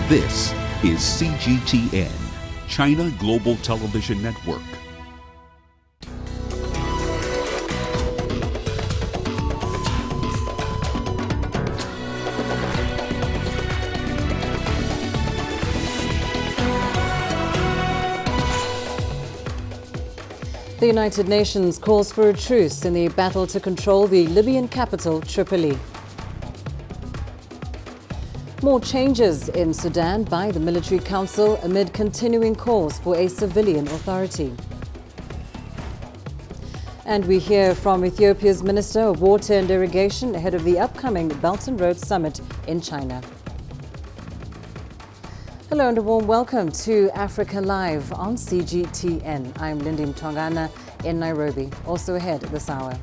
This is CGTN, China Global Television Network. The United Nations calls for a truce in the battle to control the Libyan capital, Tripoli. More changes in Sudan by the military council amid continuing calls for a civilian authority. And we hear from Ethiopia's Minister of Water and Irrigation ahead of the upcoming Belt and Road Summit in China. Hello and a warm welcome to Africa Live on CGTN. I'm Lindy Mtongana in Nairobi. Also ahead this hour.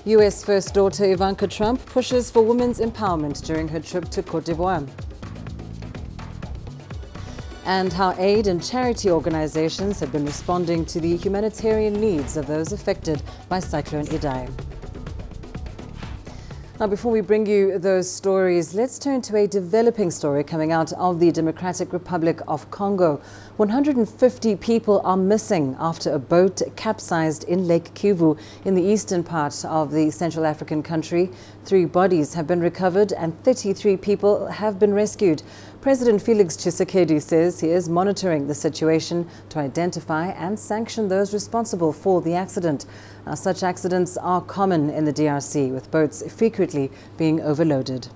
US First Daughter Ivanka Trump pushes for women's empowerment during her trip to Côte d'Ivoire. And how aid and charity organizations have been responding to the humanitarian needs of those affected by Cyclone Idai. Now, before we bring you those stories, let's turn to a developing story coming out of the Democratic Republic of Congo. 150 people are missing after a boat capsized in Lake Kivu in the eastern part of the Central African country. 3 bodies have been recovered and 33 people have been rescued. President Felix Tshisekedi says he is monitoring the situation to identify and sanction those responsible for the accident. Now, such accidents are common in the DRC, with boats frequently being overloaded.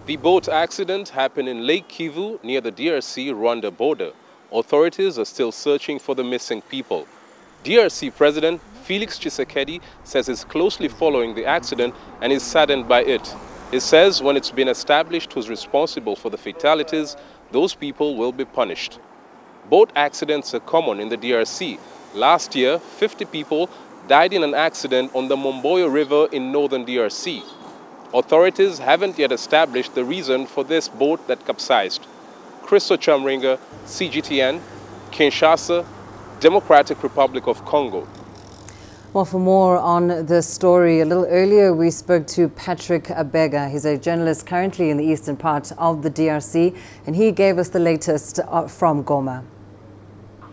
The boat accident happened in Lake Kivu near the DRC-Rwanda border. Authorities are still searching for the missing people. DRC President Felix Tshisekedi says he's closely following the accident and is saddened by it. He says when it's been established who's responsible for the fatalities, those people will be punished. Boat accidents are common in the DRC. Last year, 50 people died in an accident on the Momboyo River in northern DRC. Authorities haven't yet established the reason for this boat that capsized. Christo Chamringa, CGTN, Kinshasa, Democratic Republic of Congo. Well, for more on this story, a little earlier we spoke to Patrick Abega. He's a journalist currently in the eastern part of the DRC, and he gave us the latest from Goma.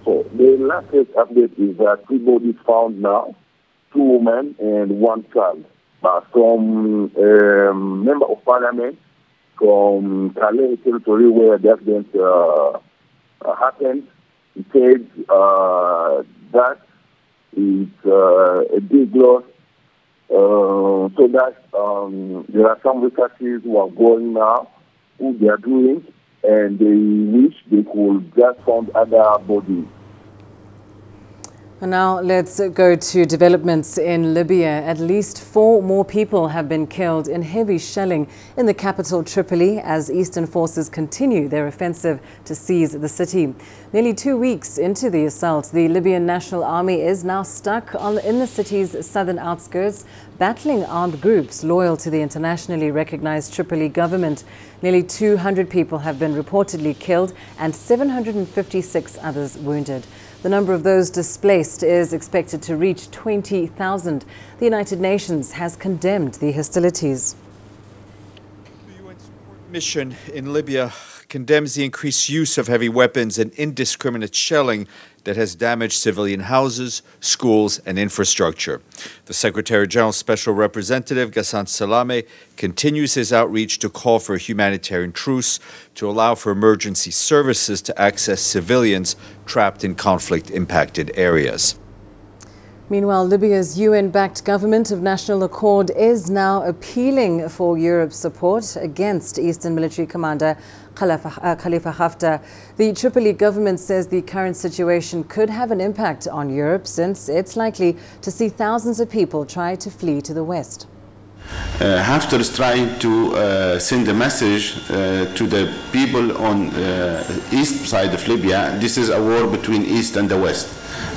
So the latest update is that 3 bodies found now, 2 women and 1 child. From a member of parliament from Calais territory where the accident happened, he said that it's a big loss, so that there are some researchers who are going now, who they are doing, and they wish they could just find other bodies. And now let's go to developments in Libya. At least 4 more people have been killed in heavy shelling in the capital Tripoli as Eastern forces continue their offensive to seize the city. Nearly 2 weeks into the assault, the Libyan National Army is now stuck in the city's southern outskirts, battling armed groups loyal to the internationally recognized Tripoli government. Nearly 200 people have been reportedly killed and 756 others wounded. The number of those displaced is expected to reach 20,000. The United Nations has condemned the hostilities. The UN support mission in Libya condemns the increased use of heavy weapons and indiscriminate shelling that has damaged civilian houses, schools, and infrastructure. The Secretary General's Special Representative, Ghassan Salameh, continues his outreach to call for a humanitarian truce to allow for emergency services to access civilians trapped in conflict-impacted areas. Meanwhile, Libya's UN-backed government of national accord is now appealing for Europe's support against Eastern Military Commander Khalifa Haftar. The Tripoli government says the current situation could have an impact on Europe since it's likely to see thousands of people try to flee to the west. Haftar is trying to send a message to the people on east side of Libya. This is a war between east and the west,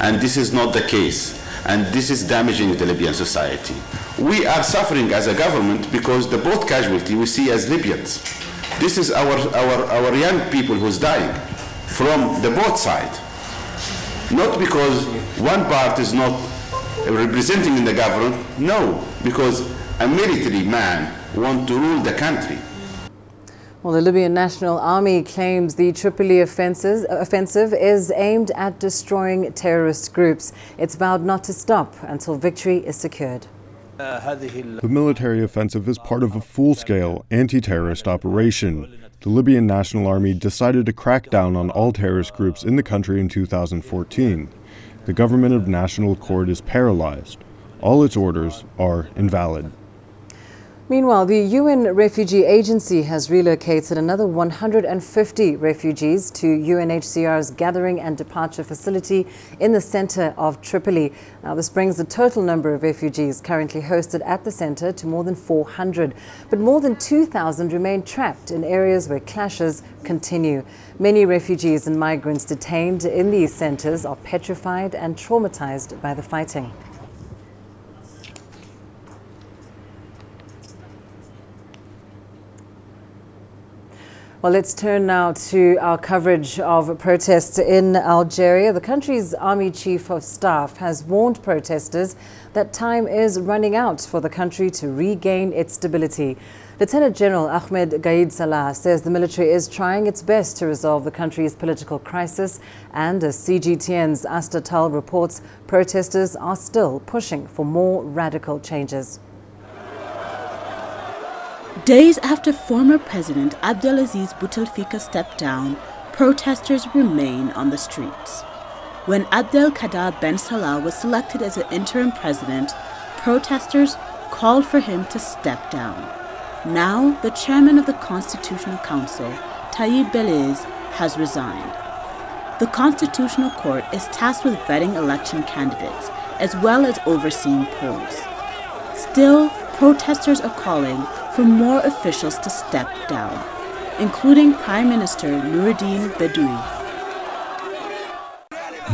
and this is not the case. And this is damaging the Libyan society. We are suffering as a government because the boat casualty we see as Libyans. This is our young people who's dying from the both side. Not because one part is not representing in the government, no, because a military man wants to rule the country. Well, the Libyan National Army claims the Tripoli offensive is aimed at destroying terrorist groups. It's vowed not to stop until victory is secured. The military offensive is part of a full-scale anti-terrorist operation. The Libyan National Army decided to crack down on all terrorist groups in the country in 2014. The government of national accord is paralyzed. All its orders are invalid. Meanwhile, the UN Refugee Agency has relocated another 150 refugees to UNHCR's gathering and departure facility in the center of Tripoli. Now, this brings the total number of refugees currently hosted at the center to more than 400. But more than 2,000 remain trapped in areas where clashes continue. Many refugees and migrants detained in these centers are petrified and traumatized by the fighting. Well, let's turn now to our coverage of protests in Algeria. The country's army chief of staff has warned protesters that time is running out for the country to regain its stability. Lieutenant General Ahmed Gaid Salah says the military is trying its best to resolve the country's political crisis, and as CGTN's Astatal reports, protesters are still pushing for more radical changes. Days after former President Abdelaziz Bouteflika stepped down, protesters remain on the streets. When Abdelkader Ben Salah was selected as the interim president, protesters called for him to step down. Now, the chairman of the Constitutional Council, Tayyip Beliz, has resigned. The Constitutional Court is tasked with vetting election candidates, as well as overseeing polls. Still, protesters are calling for more officials to step down, including Prime Minister Noureddine Bedoui.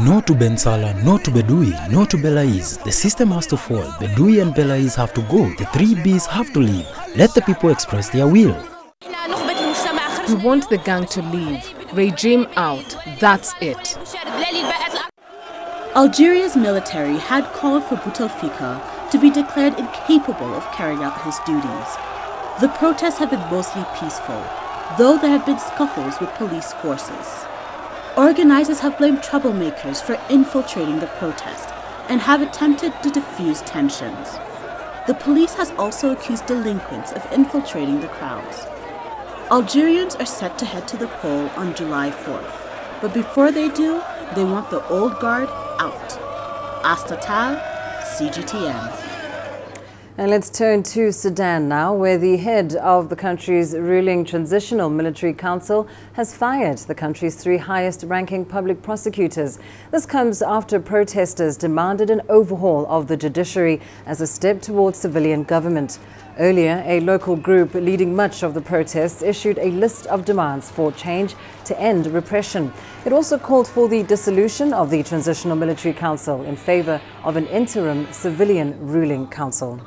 No to Ben Salah, no to Bedoui, no to Belaïz. The system has to fall. Bedoui and Belaïz have to go. The three Bs have to leave. Let the people express their will. We want the gang to leave. Regime out. That's it. Algeria's military had called for Bouteflika to be declared incapable of carrying out his duties. The protests have been mostly peaceful, though there have been scuffles with police forces. Organizers have blamed troublemakers for infiltrating the protest and have attempted to diffuse tensions. The police has also accused delinquents of infiltrating the crowds. Algerians are set to head to the poll on July 4th, but before they do, they want the old guard out. Astatal, CGTN. And let's turn to Sudan now, where the head of the country's ruling Transitional Military Council has fired the country's three highest-ranking public prosecutors. This comes after protesters demanded an overhaul of the judiciary as a step towards civilian government. Earlier, a local group leading much of the protests issued a list of demands for change to end repression. It also called for the dissolution of the Transitional Military Council in favor of an interim civilian ruling council.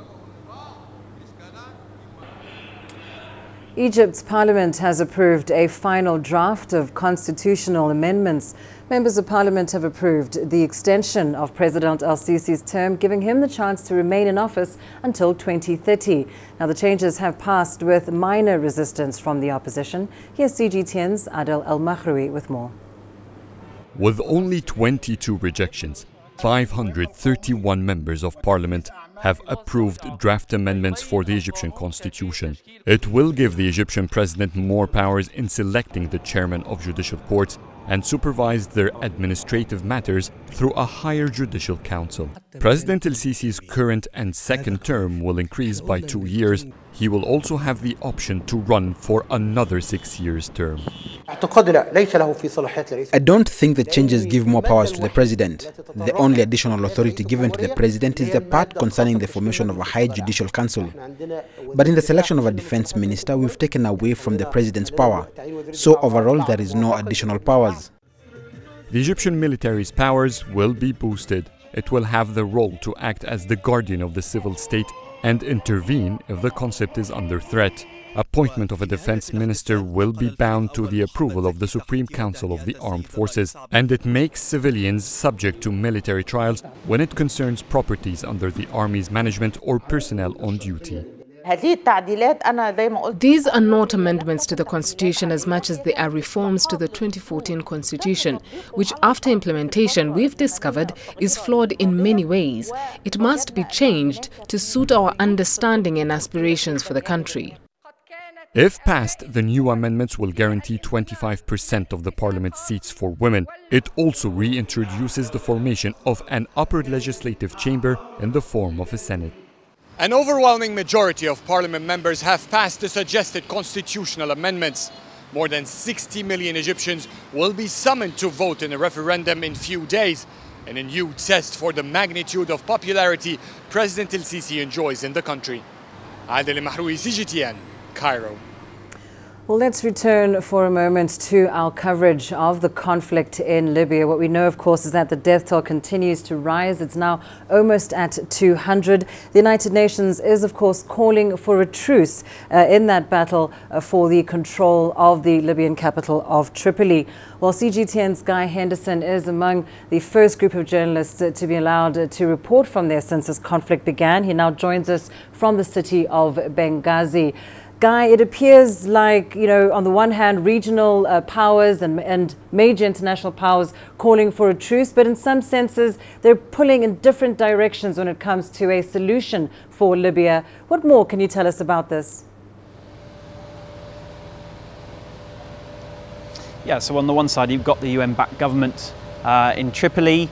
Egypt's parliament has approved a final draft of constitutional amendments. Members of parliament have approved the extension of President al-Sisi's term, giving him the chance to remain in office until 2030. Now, the changes have passed with minor resistance from the opposition. Here's CGTN's Adel Al-Mahraoui with more. With only 22 rejections, 531 members of parliament have approved draft amendments for the Egyptian constitution. It will give the Egyptian president more powers in selecting the chairman of judicial courts and supervise their administrative matters through a higher judicial council. President al-Sisi's current and second term will increase by 2 years. He will also have the option to run for another 6 years term. I don't think the changes give more powers to the president. The only additional authority given to the president is the part concerning the formation of a high judicial council. But in the selection of a defense minister, we've taken away from the president's power. So overall, there is no additional powers. The Egyptian military's powers will be boosted. It will have the role to act as the guardian of the civil state and intervene if the concept is under threat. Appointment of a defense minister will be bound to the approval of the Supreme Council of the Armed Forces, and it makes civilians subject to military trials when it concerns properties under the army's management or personnel on duty. These are not amendments to the Constitution as much as they are reforms to the 2014 Constitution, which after implementation we've discovered is flawed in many ways. It must be changed to suit our understanding and aspirations for the country. If passed, the new amendments will guarantee 25% of the parliament seats for women. It also reintroduces the formation of an upper legislative chamber in the form of a Senate. An overwhelming majority of parliament members have passed the suggested constitutional amendments. More than 60 million Egyptians will be summoned to vote in a referendum in few days, in a new test for the magnitude of popularity President al-Sisi enjoys in the country. Adel Mahroui, CGTN, Cairo. Well, let's return for a moment to our coverage of the conflict in Libya. What we know, of course, is that the death toll continues to rise. It's now almost at 200. The United Nations is, of course, calling for a truce in that battle for the control of the Libyan capital of Tripoli. While CGTN's Guy Henderson is among the first group of journalists to be allowed to report from there since this conflict began. He now joins us from the city of Benghazi. Guy, it appears like, on the one hand, regional powers and major international powers calling for a truce, but in some senses, they're pulling in different directions when it comes to a solution for Libya. What more can you tell us about this? Yeah, so on the one side, you've got the UN-backed government in Tripoli,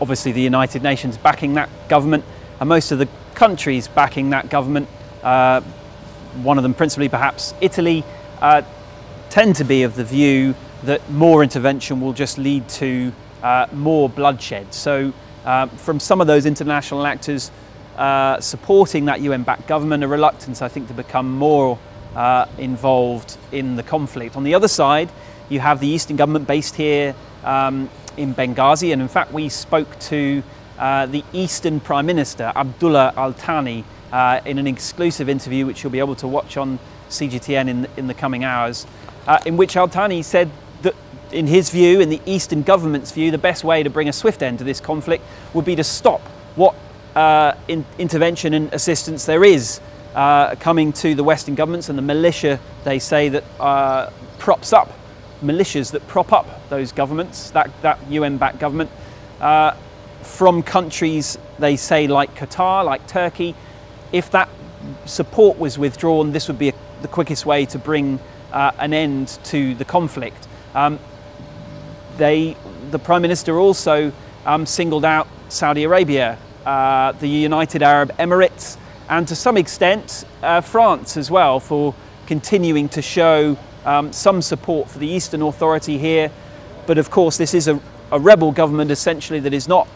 obviously the United Nations backing that government, and most of the countries backing that government, one of them principally perhaps Italy, tend to be of the view that more intervention will just lead to more bloodshed. So from some of those international actors supporting that UN-backed government, a reluctance, I think, to become more involved in the conflict. On the other side, you have the Eastern government based here in Benghazi, and in fact we spoke to the Eastern Prime Minister, Abdullah Al-Thani, in an exclusive interview which you'll be able to watch on CGTN in the coming hours, in which Al-Thani said that in his view, in the Eastern government's view, the best way to bring a swift end to this conflict would be to stop what intervention and assistance there is coming to the Western governments and the militia, they say, that props up, militias that prop up those governments, that UN-backed government, from countries, they say, like Qatar, like Turkey. If that support was withdrawn, this would be the quickest way to bring an end to the conflict. The Prime Minister also singled out Saudi Arabia, the United Arab Emirates, and to some extent France as well, for continuing to show some support for the Eastern Authority here. But of course this is a rebel government essentially that is not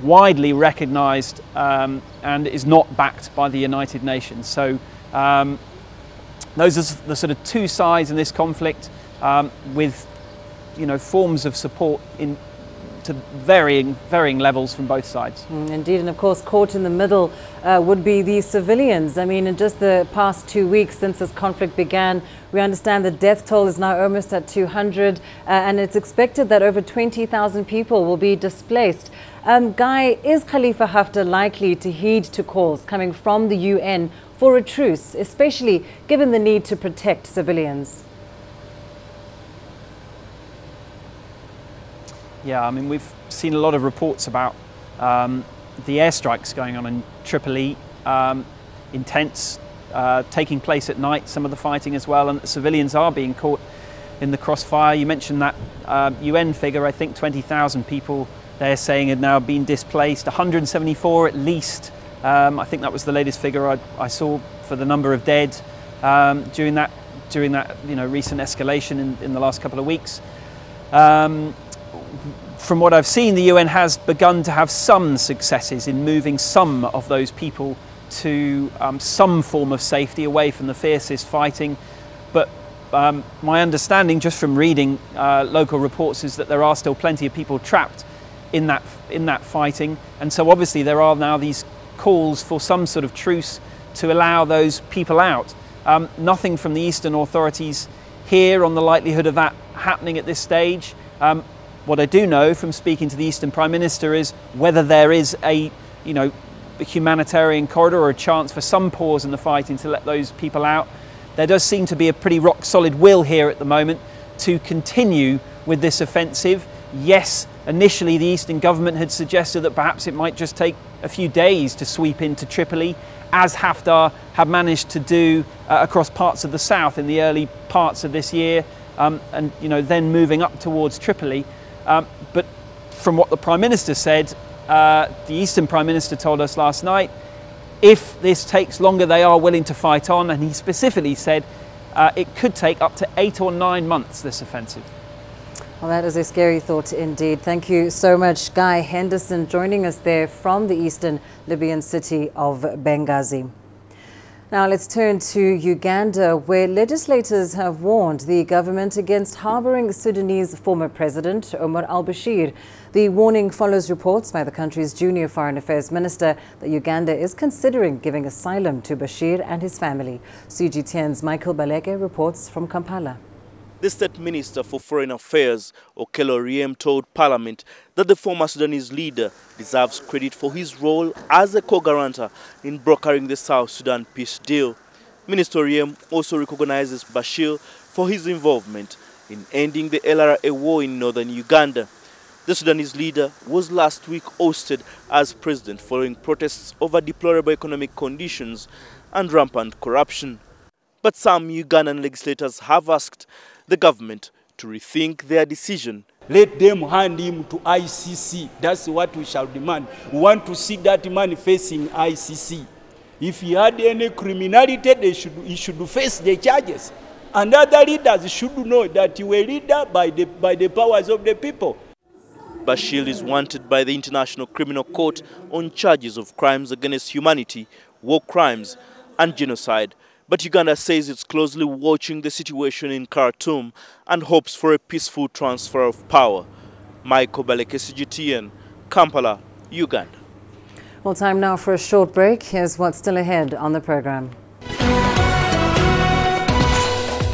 widely recognised and is not backed by the United Nations. So those are the sort of two sides in this conflict, with forms of support to varying levels from both sides. Indeed, and of course caught in the middle would be the civilians. I mean, in just the past 2 weeks since this conflict began, we understand the death toll is now almost at 200, and it's expected that over 20,000 people will be displaced. Guy, is Khalifa Haftar likely to heed to calls coming from the UN for a truce, especially given the need to protect civilians? Yeah, I mean, we've seen a lot of reports about the airstrikes going on in Tripoli, intense, taking place at night, some of the fighting as well, and the civilians are being caught in the crossfire. You mentioned that UN figure, I think 20,000 people they're saying had now been displaced, 174 at least. I think that was the latest figure I saw for the number of dead during that recent escalation in the last couple of weeks. From what I've seen, the UN has begun to have some successes in moving some of those people to some form of safety away from the fiercest fighting. But my understanding, just from reading local reports, is that there are still plenty of people trapped in that fighting, and so obviously there are now these calls for some sort of truce to allow those people out. Nothing from the Eastern authorities here on the likelihood of that happening at this stage. What I do know from speaking to the Eastern Prime Minister is whether there is a humanitarian corridor or a chance for some pause in the fighting to let those people out. There does seem to be a pretty rock-solid will here at the moment to continue with this offensive. Yes, initially the Eastern government had suggested that perhaps it might just take a few days to sweep into Tripoli, as Haftar had managed to do across parts of the south in the early parts of this year, and then moving up towards Tripoli. But from what the Prime Minister said, the Eastern Prime Minister told us last night, if this takes longer, they are willing to fight on, and he specifically said it could take up to 8 or 9 months, this offensive. Well, that is a scary thought indeed. Thank you so much, Guy Henderson, joining us there from the eastern Libyan city of Benghazi. Now let's turn to Uganda, where legislators have warned the government against harbouring Sudanese former president Omar al-Bashir. The warning follows reports by the country's junior foreign affairs minister that Uganda is considering giving asylum to Bashir and his family. CGTN's Michael Baleke reports from Kampala. The State Minister for Foreign Affairs, Okello Oryem, told Parliament that the former Sudanese leader deserves credit for his role as a co-guarantor in brokering the South Sudan peace deal. Minister Oryem also recognizes Bashir for his involvement in ending the LRA war in northern Uganda. The Sudanese leader was last week ousted as president following protests over deplorable economic conditions and rampant corruption. But some Ugandan legislators have asked the government to rethink their decision. Let them hand him to ICC. That's what we shall demand. We want to see that man facing ICC. If he had any criminality, he should face the charges. And other leaders should know that you were a leader by the powers of the people. Bashir is wanted by the International Criminal Court on charges of crimes against humanity, war crimes, and genocide. But Uganda says it's closely watching the situation in Khartoum and hopes for a peaceful transfer of power. Michael Baleke, CGTN, Kampala, Uganda. Well, time now for a short break. Here's what's still ahead on the program.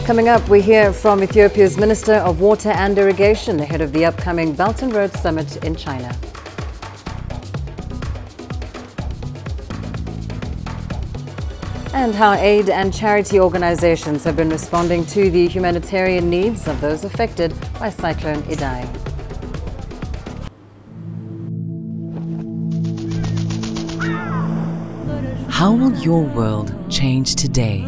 Coming up, we hear from Ethiopia's Minister of Water and Irrigation ahead of the upcoming Belt and Road Summit in China. And how aid and charity organizations have been responding to the humanitarian needs of those affected by Cyclone Idai. How will your world change today?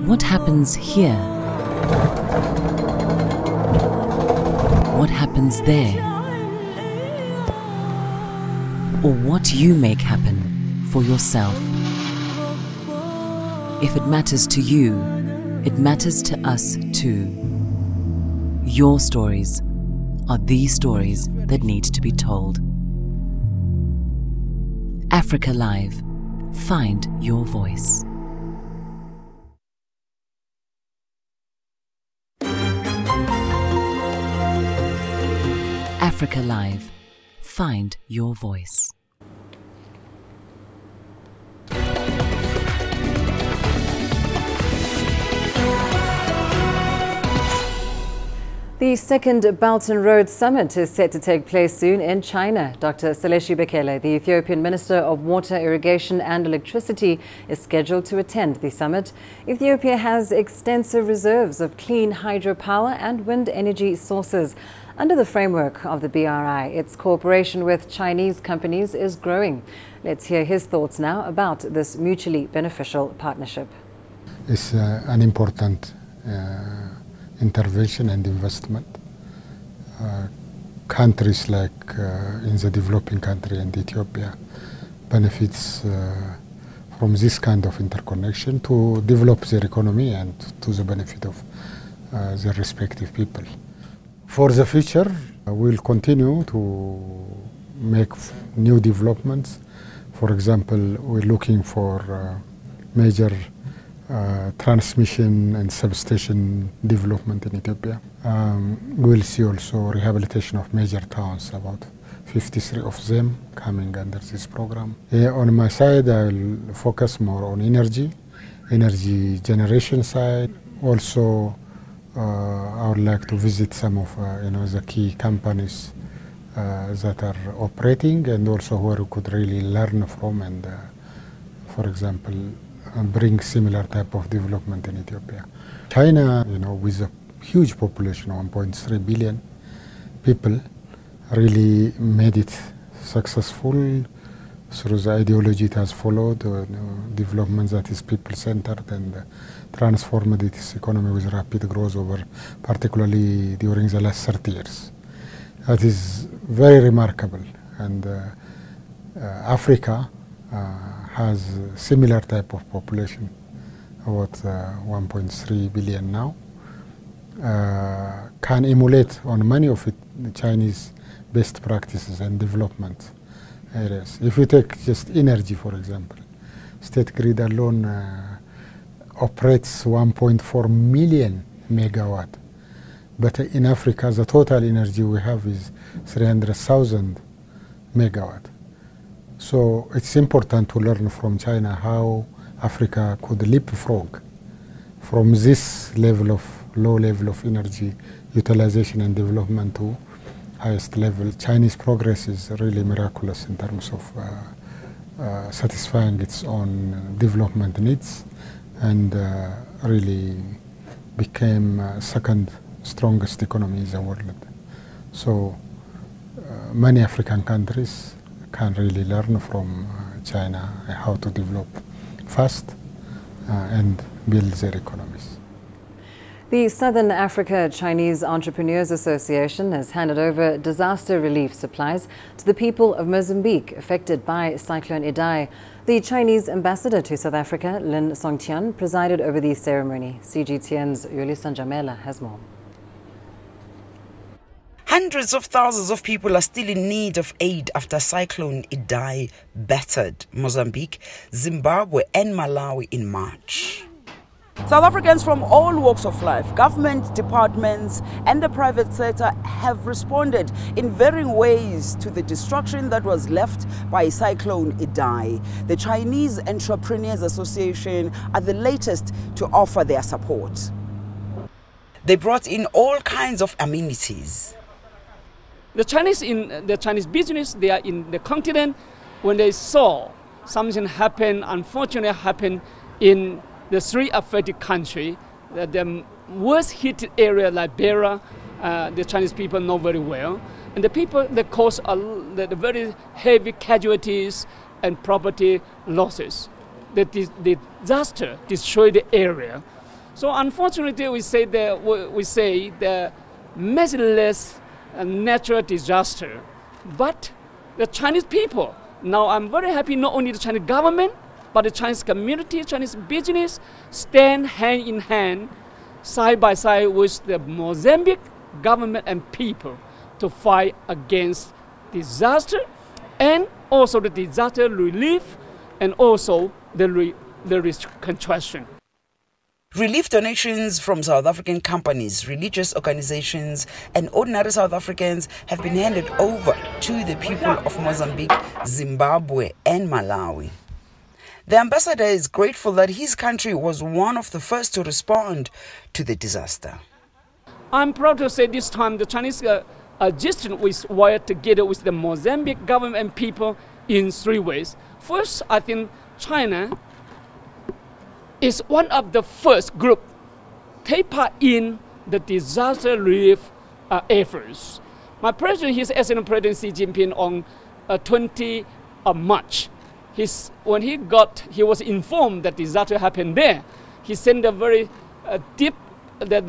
What happens here? What happens there? Or what you make happen for yourself. If it matters to you, it matters to us too. Your stories are the stories that need to be told. Africa Live. Find your voice. Africa Live. Find your voice. The second Belt and Road Summit is set to take place soon in China. Dr. Seleshi Bekele, the Ethiopian Minister of Water, Irrigation and Electricity, is scheduled to attend the summit. Ethiopia has extensive reserves of clean hydropower and wind energy sources. Under the framework of the BRI, its cooperation with Chinese companies is growing. Let's hear his thoughts now about this mutually beneficial partnership. It's an important intervention and investment. Countries like in the developing country and Ethiopia benefits from this kind of interconnection to develop their economy and to the benefit of their respective people. For the future, we'll continue to make new developments. For example, we're looking for major transmission and substation development in Ethiopia. We'll see also rehabilitation of major towns, about 53 of them coming under this program. On my side, I'll focus more on energy generation side. Also, I would like to visit some of the key companies that are operating, and also where we could really learn from and, for example, bring similar type of development in Ethiopia. China, with a huge population, 1.3 billion people, really made it successful through the ideology it has followed, development that is people-centered, and transformed its economy with rapid growth over, particularly during the last 30 years. That is very remarkable, and Africa has a similar type of population, about 1.3 billion now, can emulate on many of the Chinese best practices and development areas. If you take just energy, for example, State Grid alone operates 1.4 million megawatt. But in Africa, the total energy we have is 300,000 megawatt. So it's important to learn from China how Africa could leapfrog from this level of low level of energy utilization and development to highest level. Chinese progress is really miraculous in terms of satisfying its own development needs, and really became second strongest economy in the world. So many African countries can really learn from China how to develop fast and build their economies. The Southern Africa Chinese Entrepreneurs Association has handed over disaster relief supplies to the people of Mozambique affected by Cyclone Idai. The Chinese ambassador to South Africa, Lindy Mtongana, presided over the ceremony. CGTN's Yolisa Njamela has more. Hundreds of thousands of people are still in need of aid after Cyclone Idai battered Mozambique, Zimbabwe and Malawi in March. South Africans from all walks of life, government departments and the private sector have responded in varying ways to the destruction that was left by Cyclone Idai. The Chinese Entrepreneurs Association are the latest to offer their support. They brought in all kinds of amenities. The Chinese business, they are in the continent. When they saw something happen, unfortunately happen in the three affected countries, the worst hit area, Liberia, the Chinese people know very well. And the people that caused the very heavy casualties and property losses. The disaster destroyed the area. So unfortunately, we say the merciless natural disaster. But the Chinese people, now I'm very happy not only the Chinese government, but the Chinese community, Chinese business stand hand in hand, side by side with the Mozambique government and people to fight against disaster and also the disaster relief and also the reconstruction. Relief donations from South African companies, religious organizations, and ordinary South Africans have been handed over to the people of Mozambique, Zimbabwe, and Malawi. The ambassador is grateful that his country was one of the first to respond to the disaster. I'm proud to say this time the Chinese assistance was wired together with the Mozambique government and people in three ways. First, I think China is one of the first group take part in the disaster relief efforts. My president, his excellent President Xi Jinping, on 20 March, when he was informed that disaster happened there, he sent a very deep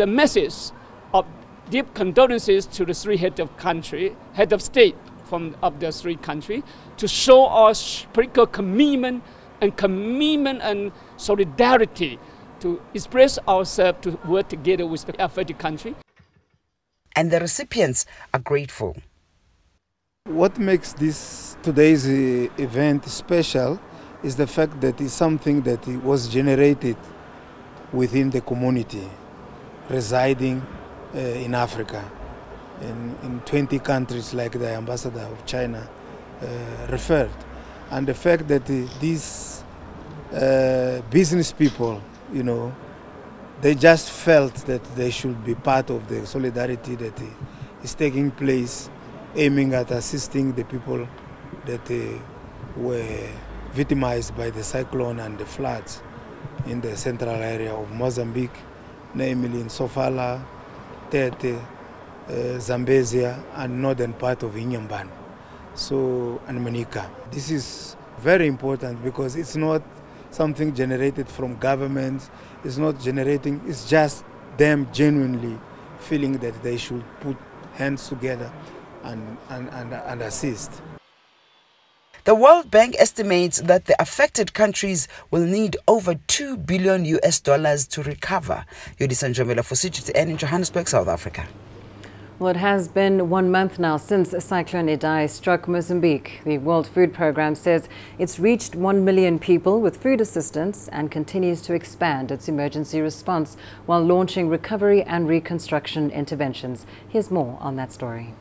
message of deep condolences to the three head of state of the three countries to show our political commitment and solidarity to express ourselves to work together with the affected country. And the recipients are grateful. What makes today's event special is the fact that it's something that was generated within the community residing in Africa, in 20 countries like the ambassador of China referred. And the fact that these business people, they just felt that they should be part of the solidarity that is taking place aiming at assisting the people that were victimized by the cyclone and the floods in the central area of Mozambique, namely in Sofala, Tete, Zambezia, and northern part of Inyambane, and Manica. This is very important because it's not something generated from governments, it's just them genuinely feeling that they should put hands together and assist. The World Bank estimates that the affected countries will need over $2 billion to recover. Yodisa Njomela for CGTN in Johannesburg, South Africa. Well, it has been 1 month now since Cyclone Idai struck Mozambique. The World Food Programme says it's reached 1 million people with food assistance and continues to expand its emergency response while launching recovery and reconstruction interventions. Here's more on that story.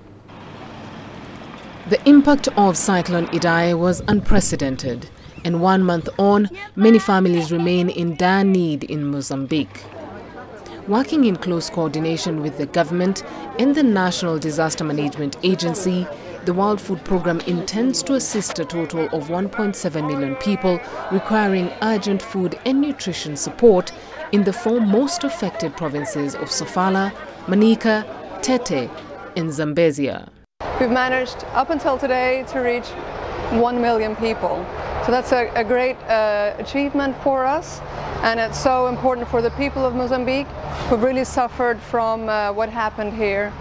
The impact of Cyclone Idai was unprecedented, and 1 month on, many families remain in dire need in Mozambique. Working in close coordination with the government and the National Disaster Management Agency, the World Food Programme intends to assist a total of 1.7 million people requiring urgent food and nutrition support in the 4 most affected provinces of Sofala, Manica, Tete and Zambezia. We've managed up until today to reach 1 million people. So that's a great achievement for us, and it's so important for the people of Mozambique who've really suffered from what happened here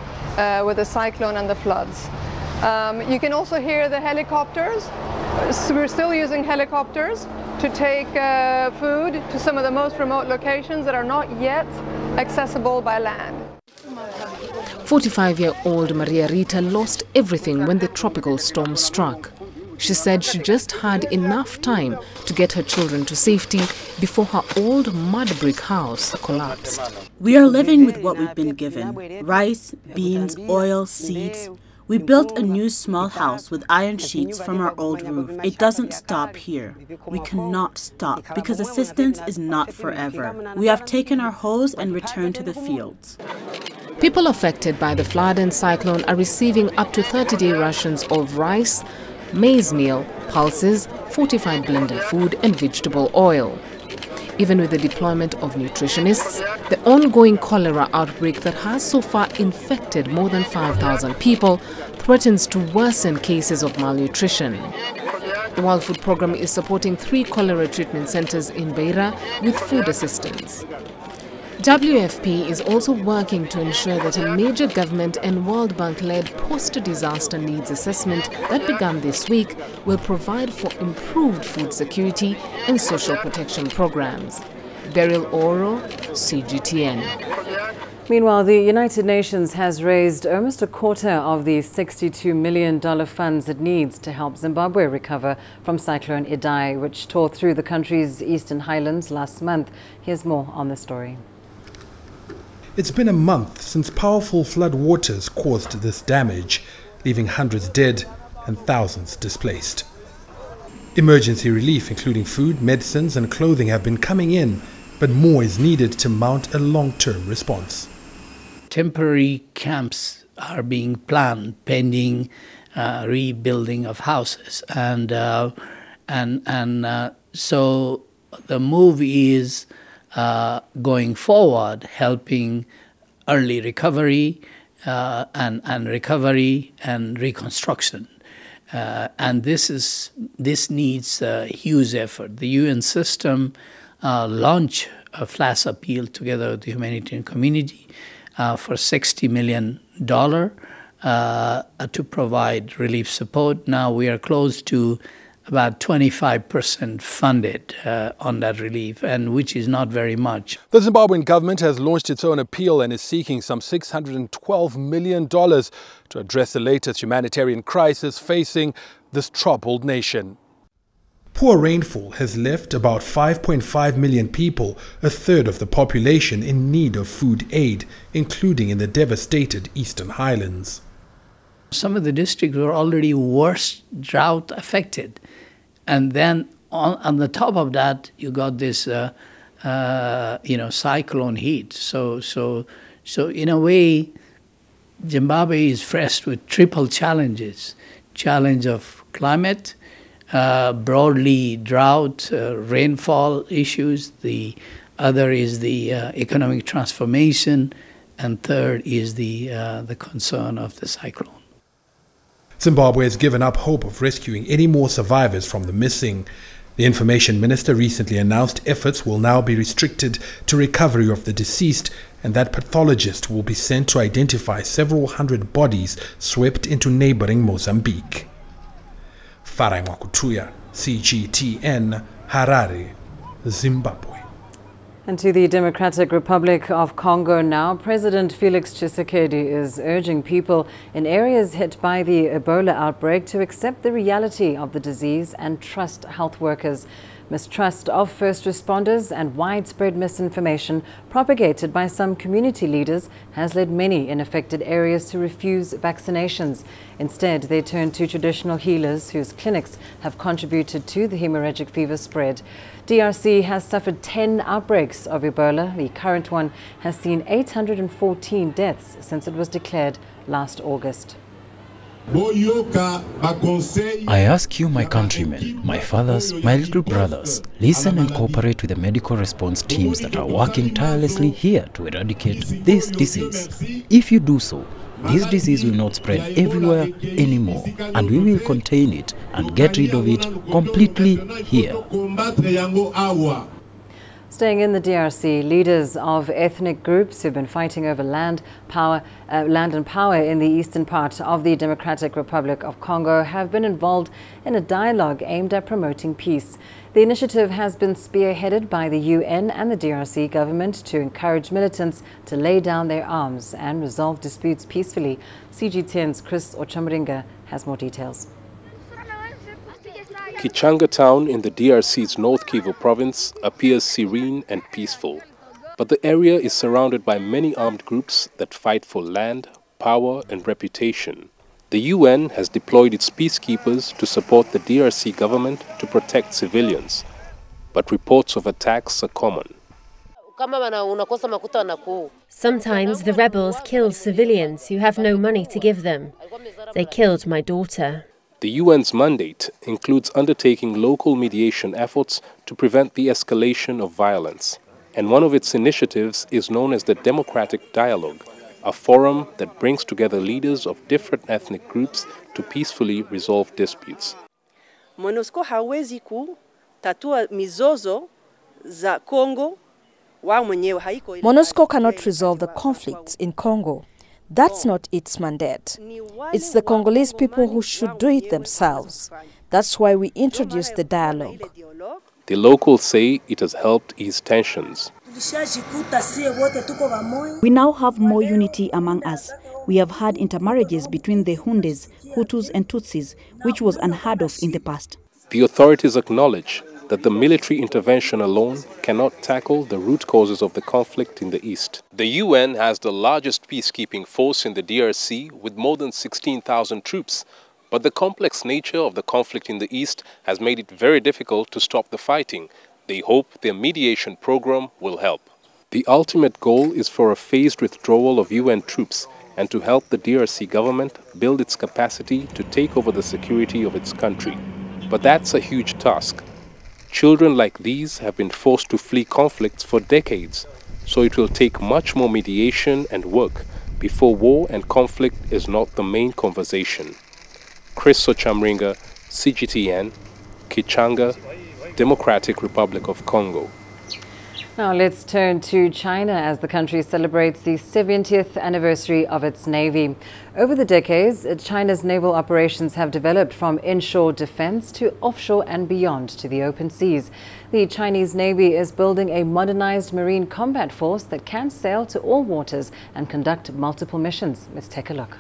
with the cyclone and the floods. You can also hear the helicopters. So we're still using helicopters to take food to some of the most remote locations that are not yet accessible by land. 45-year-old Maria Rita lost everything when the tropical storm struck. She said she just had enough time to get her children to safety before her old mud brick house collapsed. We are living with what we've been given: rice, beans, oil, seeds. We built a new small house with iron sheets from our old roof. It doesn't stop here. We cannot stop because assistance is not forever. We have taken our hoes and returned to the fields. People affected by the flood and cyclone are receiving up to 30-day rations of rice, maize meal, pulses, fortified blended food and vegetable oil. Even with the deployment of nutritionists, the ongoing cholera outbreak that has so far infected more than 5,000 people threatens to worsen cases of malnutrition. The World Food Programme is supporting 3 cholera treatment centers in Beira with food assistance. WFP is also working to ensure that a major government and World Bank-led post-disaster needs assessment that began this week will provide for improved food security and social protection programs. Beryl Oro, CGTN. Meanwhile, the United Nations has raised almost a quarter of the $62 million funds it needs to help Zimbabwe recover from Cyclone Idai, which tore through the country's eastern highlands last month. Here's more on the story. It's been a month since powerful flood waters caused this damage, leaving hundreds dead and thousands displaced. Emergency relief, including food, medicines and clothing, have been coming in, but more is needed to mount a long-term response. Temporary camps are being planned pending rebuilding of houses, and so the move is going forward, helping early recovery and recovery and reconstruction. And this needs a huge effort. The UN system launched a flash appeal together with the humanitarian community for $60 million to provide relief support. Now we are close to about 25% funded on that relief, and which is not very much. The Zimbabwean government has launched its own appeal and is seeking some $612 million to address the latest humanitarian crisis facing this troubled nation. Poor rainfall has left about 5.5 million people, a third of the population, in need of food aid, including in the devastated Eastern Highlands. Some of the districts were already worse drought affected. And then on the top of that, you got this, cyclone heat. So in a way, Zimbabwe is faced with triple challenges: challenge of climate, broadly drought, rainfall issues. The other is the economic transformation, and third is the concern of the cyclone. Zimbabwe has given up hope of rescuing any more survivors from the missing. The information minister recently announced efforts will now be restricted to recovery of the deceased, and that pathologists will be sent to identify several hundred bodies swept into neighboring Mozambique. Farai Mwakutuya, CGTN, Harare, Zimbabwe. And to the Democratic Republic of Congo now, President Felix Tshisekedi is urging people in areas hit by the Ebola outbreak to accept the reality of the disease and trust health workers. Mistrust of first responders and widespread misinformation propagated by some community leaders has led many in affected areas to refuse vaccinations. Instead, they turn to traditional healers whose clinics have contributed to the hemorrhagic fever spread. DRC has suffered 10 outbreaks of Ebola. The current one has seen 814 deaths since it was declared last August. I ask you, my countrymen, my fathers, my little brothers, listen and cooperate with the medical response teams that are working tirelessly here to eradicate this disease. If you do so, this disease will not spread everywhere anymore, and we will contain it and get rid of it completely here. Staying in the DRC, leaders of ethnic groups who've been fighting over land and power in the eastern part of the Democratic Republic of Congo have been involved in a dialogue aimed at promoting peace. The initiative has been spearheaded by the UN and the DRC government to encourage militants to lay down their arms and resolve disputes peacefully. CGTN's Chris Ochamringa has more details. Kichanga town in the DRC's North Kivu province appears serene and peaceful, but the area is surrounded by many armed groups that fight for land, power and reputation. The UN has deployed its peacekeepers to support the DRC government to protect civilians, but reports of attacks are common. Sometimes the rebels kill civilians who have no money to give them. They killed my daughter. The UN's mandate includes undertaking local mediation efforts to prevent the escalation of violence. And one of its initiatives is known as the Democratic Dialogue, a forum that brings together leaders of different ethnic groups to peacefully resolve disputes. MONUSCO cannot resolve the conflicts in Congo. That's not its mandate. It's the Congolese people who should do it themselves. That's why we introduced the dialogue. The locals say it has helped ease tensions. We now have more unity among us. We have had intermarriages between the Hundes, Hutus and Tutsis, which was unheard of in the past. The authorities acknowledge that the military intervention alone cannot tackle the root causes of the conflict in the east. The UN has the largest peacekeeping force in the DRC with more than 16,000 troops, but the complex nature of the conflict in the east has made it very difficult to stop the fighting. They hope their mediation program will help. The ultimate goal is for a phased withdrawal of UN troops and to help the DRC government build its capacity to take over the security of its country. But that's a huge task. Children like these have been forced to flee conflicts for decades, so it will take much more mediation and work before war and conflict is not the main conversation. Chris Ochamringa, CGTN, Kichanga, Democratic Republic of Congo. Now let's turn to China as the country celebrates the 70th anniversary of its Navy. Over the decades, China's naval operations have developed from inshore defense to offshore and beyond to the open seas. The Chinese Navy is building a modernized marine combat force that can sail to all waters and conduct multiple missions. Let's take a look.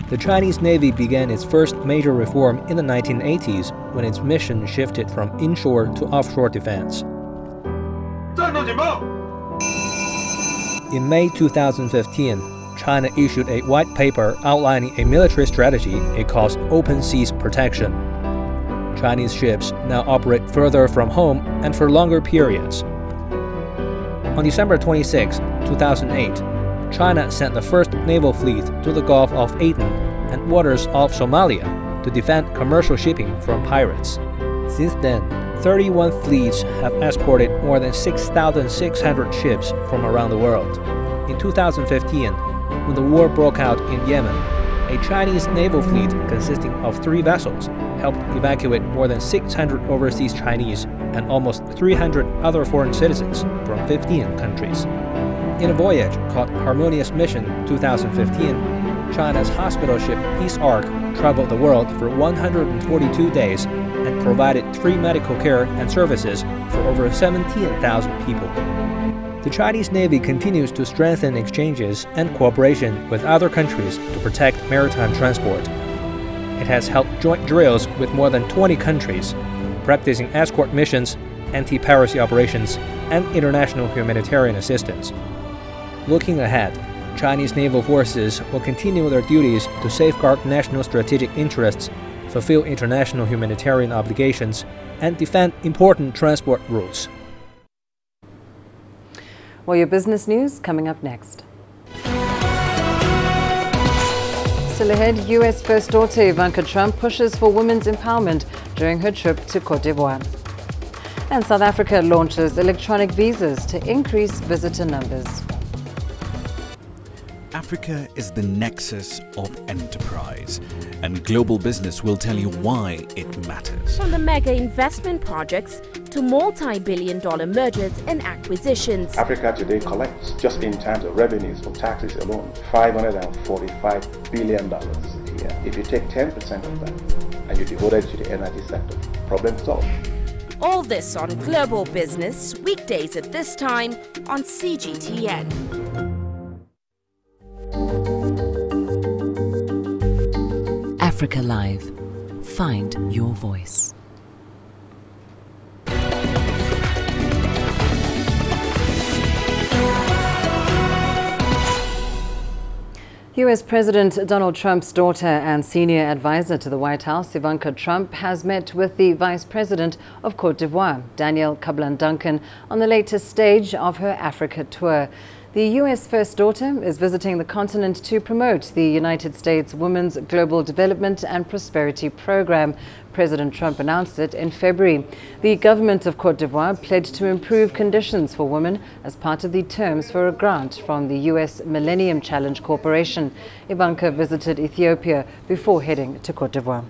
The Chinese Navy began its first major reform in the 1980s when its mission shifted from inshore to offshore defense. In May 2015, China issued a white paper outlining a military strategy it calls Open Seas Protection. Chinese ships now operate further from home and for longer periods. On December 26, 2008, China sent the first naval fleet to the Gulf of Aden and waters off Somalia to defend commercial shipping from pirates. Since then, 31 fleets have escorted more than 6,600 ships from around the world. In 2015, when the war broke out in Yemen, a Chinese naval fleet consisting of 3 vessels helped evacuate more than 600 overseas Chinese and almost 300 other foreign citizens from 15 countries. In a voyage called Harmonious Mission 2015, China's hospital ship Peace Ark traveled the world for 142 days and provided free medical care and services for over 17,000 people. The Chinese Navy continues to strengthen exchanges and cooperation with other countries to protect maritime transport. It has held joint drills with more than 20 countries, practicing escort missions, anti-piracy operations, and international humanitarian assistance. Looking ahead, Chinese naval forces will continue their duties to safeguard national strategic interests, fulfill international humanitarian obligations, and defend important transport routes. Well, your business news coming up next. Still ahead, U.S. First Daughter Ivanka Trump pushes for women's empowerment during her trip to Côte d'Ivoire. And South Africa launches electronic visas to increase visitor numbers. Africa is the nexus of enterprise, and global business will tell you why it matters. From the mega investment projects to multi-billion-dollar mergers and acquisitions. Africa today collects, just in terms of revenues from taxes alone, $545 billion a year. If you take 10% of that and you devote it to the energy sector, problem solved. All this on Global Business, weekdays at this time on CGTN. Africa Live. Find your voice. U.S. President Donald Trump's daughter and senior advisor to the White House, Ivanka Trump, has met with the Vice President of Côte d'Ivoire, Daniel Kablan-Duncan, on the latest stage of her Africa tour. The U.S. First Daughter is visiting the continent to promote the United States Women's Global Development and Prosperity Program. President Trump announced it in February. The government of Côte d'Ivoire pledged to improve conditions for women as part of the terms for a grant from the U.S. Millennium Challenge Corporation. Ivanka visited Ethiopia before heading to Côte d'Ivoire.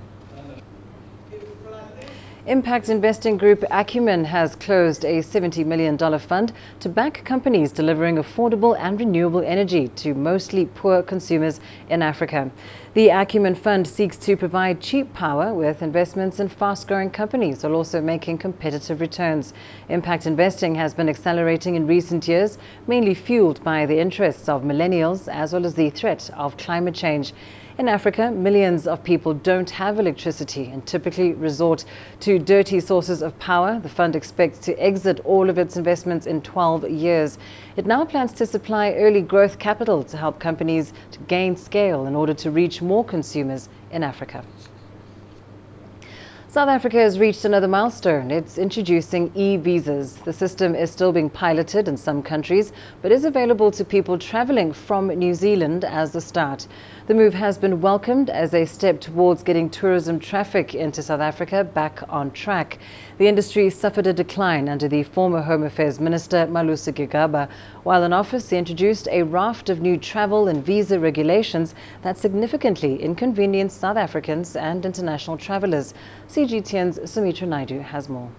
Impact investing group Acumen has closed a $70 million fund to back companies delivering affordable and renewable energy to mostly poor consumers in Africa. The Acumen Fund seeks to provide cheap power with investments in fast-growing companies while also making competitive returns. Impact investing has been accelerating in recent years, mainly fueled by the interests of millennials as well as the threat of climate change. In Africa, millions of people don't have electricity and typically resort to dirty sources of power. The fund expects to exit all of its investments in 12 years. It now plans to supply early growth capital to help companies to gain scale in order to reach more consumers in Africa. South Africa has reached another milestone. It's introducing e-visas. The system is still being piloted in some countries, but is available to people traveling from New Zealand as a start. The move has been welcomed as a step towards getting tourism traffic into South Africa back on track. The industry suffered a decline under the former Home Affairs Minister, Malusi Gigaba. While in office, he introduced a raft of new travel and visa regulations that significantly inconvenience South Africans and international travelers. CGTN's Sumitra Naidu has more.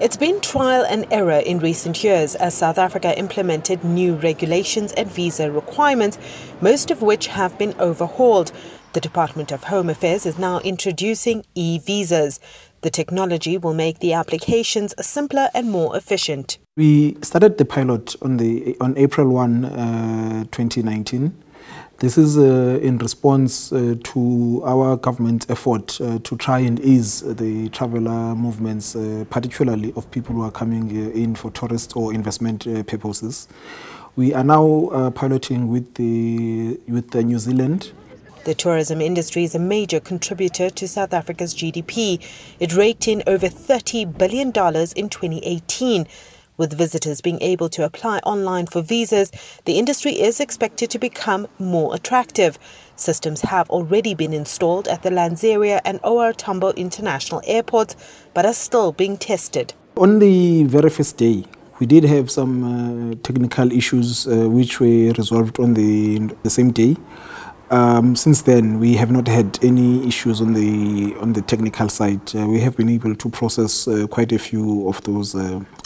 It's been trial and error in recent years as South Africa implemented new regulations and visa requirements, most of which have been overhauled. The Department of Home Affairs is now introducing e-visas. The technology will make the applications simpler and more efficient. We started the pilot on April 1, 2019. This is in response to our government's effort to try and ease the traveller movements, particularly of people who are coming in for tourist or investment purposes. We are now piloting with New Zealand. The tourism industry is a major contributor to South Africa's GDP. It raked in over $30 billion in 2018. With visitors being able to apply online for visas, the industry is expected to become more attractive. Systems have already been installed at the Lanseria and OR Tambo International airports, but are still being tested. On the very first day, we did have some technical issues which were resolved on the same day. Since then, we have not had any issues on the technical side. We have been able to process quite a few of those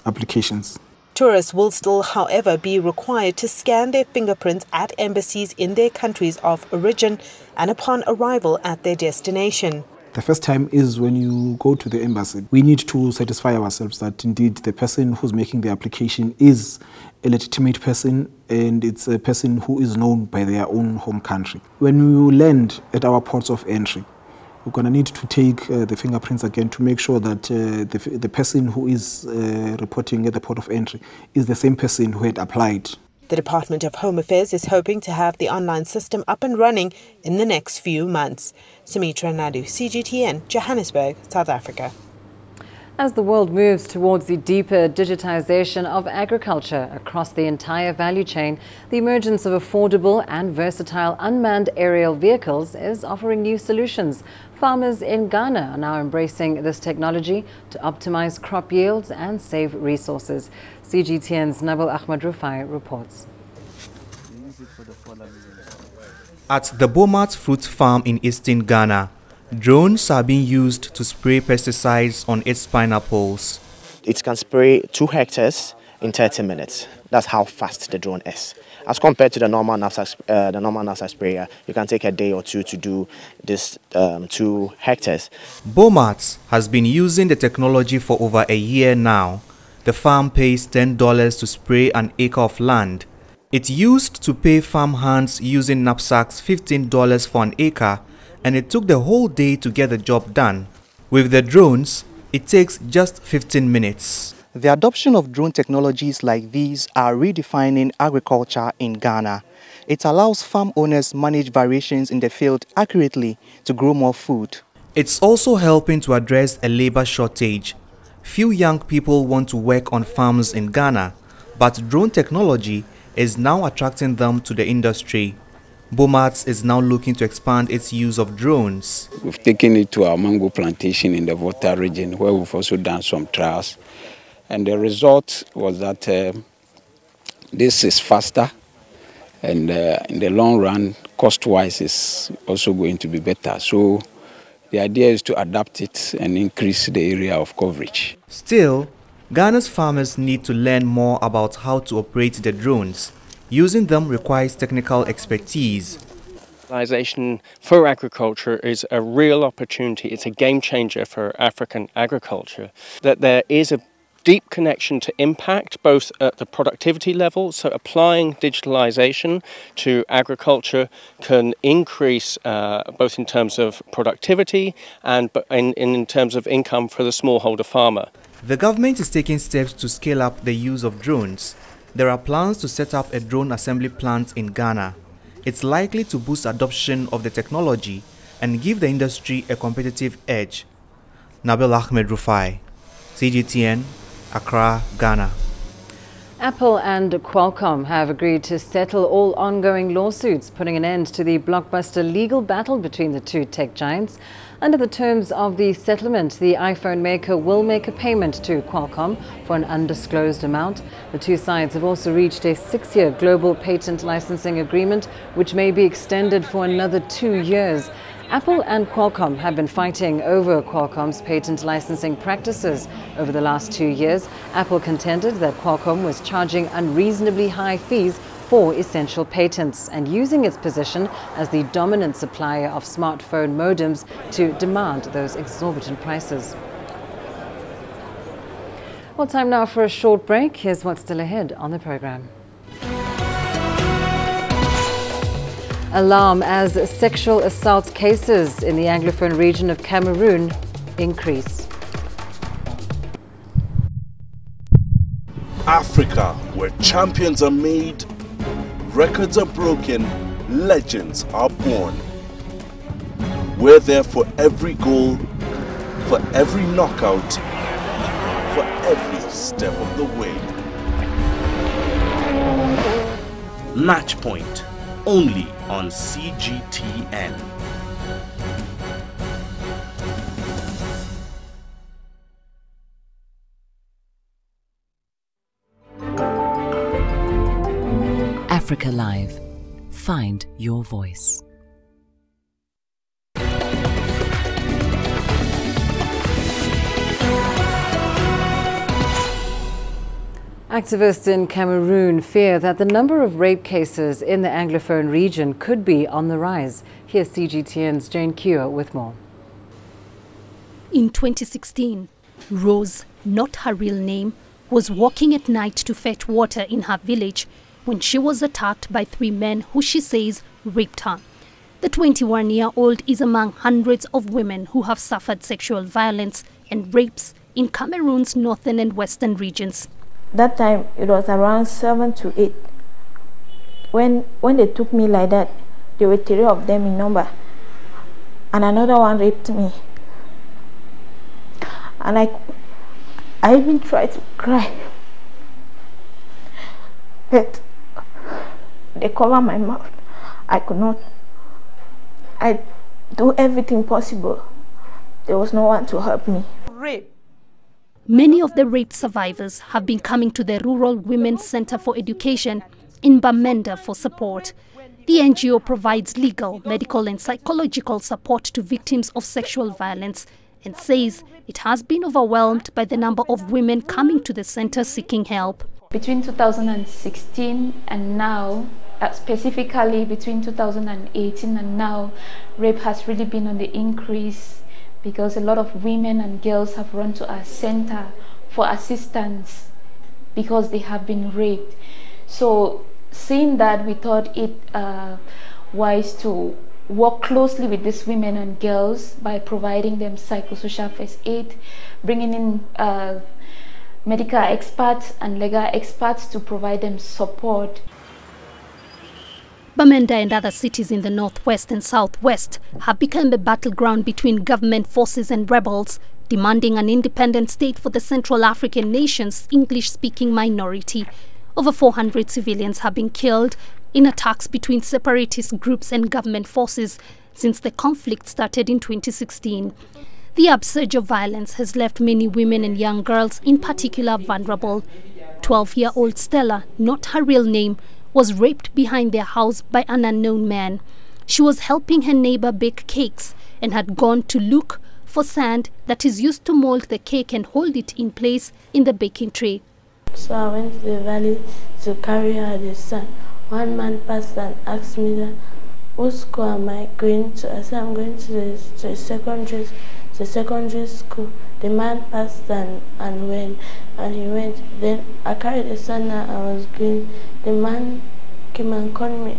applications. Tourists will still, however, be required to scan their fingerprints at embassies in their countries of origin and upon arrival at their destination. The first time is when you go to the embassy. We need to satisfy ourselves that indeed the person who's making the application is a legitimate person and it's a person who is known by their own home country. When we land at our ports of entry, we're going to need to take the fingerprints again to make sure that the person who is reporting at the port of entry is the same person who had applied. The Department of Home Affairs is hoping to have the online system up and running in the next few months. Sumitra Nadu, CGTN, Johannesburg, South Africa. As the world moves towards the deeper digitization of agriculture across the entire value chain, the emergence of affordable and versatile unmanned aerial vehicles is offering new solutions. Farmers in Ghana are now embracing this technology to optimize crop yields and save resources. CGTN's Nabil Ahmed Rufai reports. At the Bomat Fruit Farm in eastern Ghana, drones are being used to spray pesticides on its pineapples. It can spray 2 hectares in 30 minutes. That's how fast the drone is. As compared to the normal knapsack sprayer, you can take a day or two to do this 2 hectares. Bomat has been using the technology for over a year now. The farm pays $10 to spray an acre of land. It used to pay farm hands using knapsacks $15 for an acre, and it took the whole day to get the job done. With the drones, it takes just 15 minutes. The adoption of drone technologies like these are redefining agriculture in Ghana. It allows farm owners manage variations in the field accurately to grow more food. It's also helping to address a labor shortage. Few young people want to work on farms in Ghana, but drone technology is now attracting them to the industry. Bomat is now looking to expand its use of drones. We've taken it to our mango plantation in the Volta region, where we've also done some trials. And the result was that this is faster, and in the long run, cost-wise, is also going to be better. So the idea is to adapt it and increase the area of coverage. Still, Ghana's farmers need to learn more about how to operate the drones. Using them requires technical expertise. Digitalization for agriculture is a real opportunity. It's a game changer for African agriculture. That there is a deep connection to impact, both at the productivity level, so applying digitalization to agriculture can increase both in terms of productivity and in terms of income for the smallholder farmer. The government is taking steps to scale up the use of drones. There are plans to set up a drone assembly plant in Ghana. It's likely to boost adoption of the technology and give the industry a competitive edge. Nabil Ahmed Rufai, CGTN, Accra, Ghana. Apple and Qualcomm have agreed to settle all ongoing lawsuits, putting an end to the blockbuster legal battle between the two tech giants. Under the terms of the settlement, the iPhone maker will make a payment to Qualcomm for an undisclosed amount. The two sides have also reached a 6-year global patent licensing agreement, which may be extended for another 2 years. Apple and Qualcomm have been fighting over Qualcomm's patent licensing practices over the last 2 years. Apple contended that Qualcomm was charging unreasonably high fees for essential patents and using its position as the dominant supplier of smartphone modems to demand those exorbitant prices. Well, time now for a short break. Here's what's still ahead on the program. Alarm as sexual assault cases in the Anglophone region of Cameroon increase. Africa, where champions are made, records are broken, legends are born. We're there for every goal, for every knockout, for every step of the way. Match Point, only on CGTN. Africa Live. Find your voice. Activists in Cameroon fear that the number of rape cases in the Anglophone region could be on the rise. Here's CGTN's Jane Kua with more. In 2016, Rose, not her real name, was walking at night to fetch water in her village when she was attacked by 3 men who she says raped her. The 21-year-old is among hundreds of women who have suffered sexual violence and rapes in Cameroon's northern and western regions. That time it was around 7 to 8. When they took me like that, there were 3 of them in number, and another one raped me. And I even tried to cry, but they covered my mouth. I could not. I do everything possible. There was no one to help me. Rape. Many of the rape survivors have been coming to the Rural Women's Center for Education in Bamenda for support. The NGO provides legal, medical and psychological support to victims of sexual violence and says it has been overwhelmed by the number of women coming to the center seeking help. Between 2016 and now, specifically between 2018 and now, rape has really been on the increase, because a lot of women and girls have run to our center for assistance because they have been raped. So seeing that, we thought it wise to work closely with these women and girls by providing them psychosocial first aid, bringing in medical experts and legal experts to provide them support. Bamenda and other cities in the northwest and southwest have become a battleground between government forces and rebels, demanding an independent state for the Central African nation's English-speaking minority. Over 400 civilians have been killed in attacks between separatist groups and government forces since the conflict started in 2016. The upsurge of violence has left many women and young girls in particular vulnerable. 12-year-old Stella, not her real name, was raped behind their house by an unknown man. She was helping her neighbor bake cakes and had gone to look for sand that is used to mold the cake and hold it in place in the baking tray. So I went to the valley to carry her the sand. One man passed and asked me that, what school am I going to? I said, I'm going to the secondary school. The man passed and he went. Then I carried the sand and I was going. The man came and called me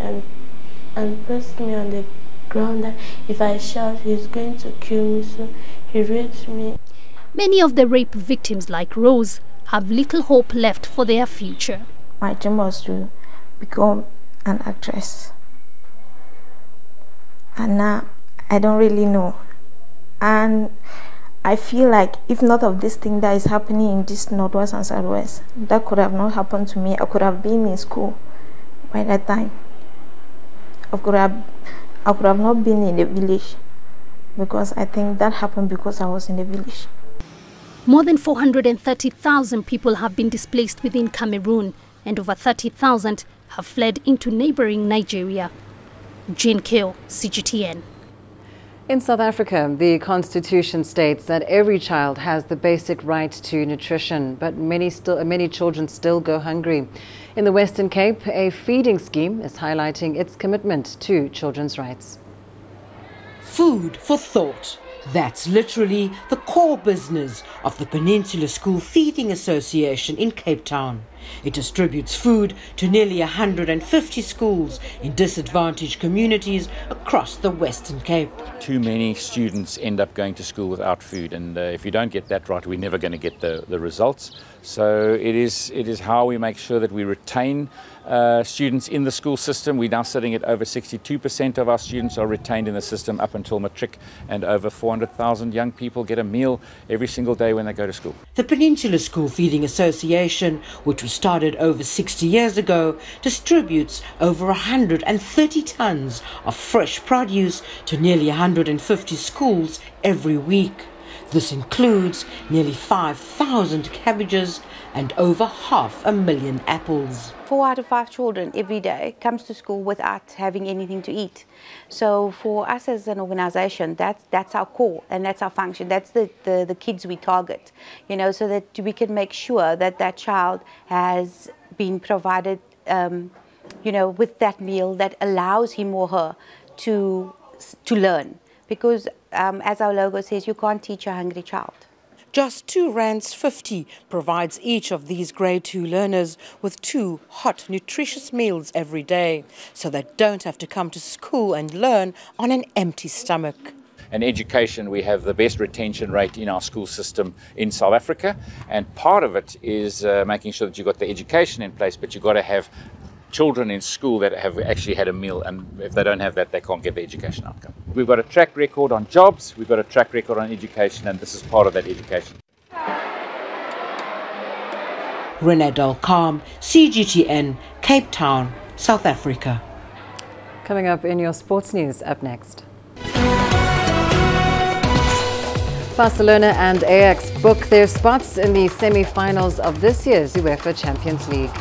and pressed me on the ground that if I shout, he's going to kill me. So he raped me. Many of the rape victims, like Rose, have little hope left for their future. My dream was to become an actress. And now I don't really know. And I feel like if not of this thing that is happening in this northwest and southwest, that could have not happened to me. I could have been in school by that time. I could have not been in the village, because I think that happened because I was in the village. More than 430,000 people have been displaced within Cameroon, and over 30,000 have fled into neighboring Nigeria. Jane Keo, CGTN. In South Africa, the constitution states that every child has the basic right to nutrition, but many children still go hungry. In the Western Cape, a feeding scheme is highlighting its commitment to children's rights. Food for thought. That's literally the core business of the Peninsula School Feeding Association in Cape Town. It distributes food to nearly 150 schools in disadvantaged communities across the Western Cape. Too many students end up going to school without food, and if you don't get that right, we're never going to get the results. So it is how we make sure that we retain students in the school system. We're now sitting at over 62% of our students are retained in the system up until matric, and over 400,000 young people get a meal every single day when they go to school. The Peninsula School Feeding Association, which was started over 60 years ago, distributes over 130 tons of fresh produce to nearly 150 schools every week. This includes nearly 5,000 cabbages and over 500,000 apples. 4 out of 5 children every day comes to school without having anything to eat. So for us as an organization, that's our core and that's our function. That's the kids we target, so that we can make sure that that child has been provided, with that meal that allows him or her to learn. Because as our logo says, you can't teach a hungry child. Just R2.50 provides each of these grade 2 learners with 2 hot, nutritious meals every day, so they don't have to come to school and learn on an empty stomach. In education, we have the best retention rate in our school system in South Africa, and part of it is making sure that you've got the education in place, but you've got to have children in school that have actually had a meal, and if they don't have that, they can't get the education outcome. We've got a track record on jobs, we've got a track record on education, and this is part of that education. Renee Dalcom, CGTN, Cape Town, South Africa. Coming up in your sports news, up next. Barcelona and Ajax book their spots in the semi-finals of this year's UEFA Champions League.